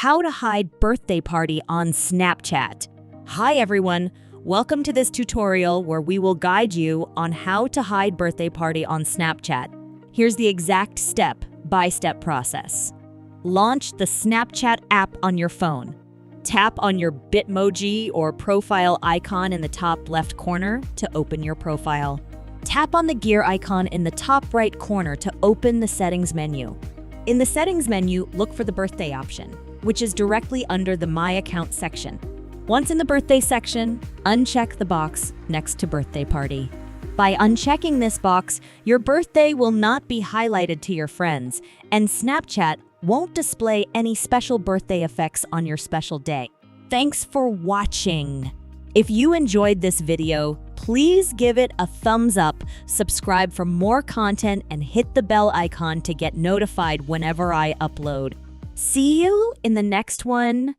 How to hide birthday party on Snapchat. Hi everyone, welcome to this tutorial where we will guide you on how to hide birthday party on Snapchat. Here's the exact step-by-step process. Launch the Snapchat app on your phone. Tap on your Bitmoji or profile icon in the top left corner to open your profile. Tap on the gear icon in the top right corner to open the settings menu. In the settings menu, look for the birthday option, which is directly under the My Account section. Once in the birthday section, uncheck the box next to birthday party. By unchecking this box, your birthday will not be highlighted to your friends, and Snapchat won't display any special birthday effects on your special day. Thanks for watching. If you enjoyed this video, please give it a thumbs up, subscribe for more content, and hit the bell icon to get notified whenever I upload. See you in the next one.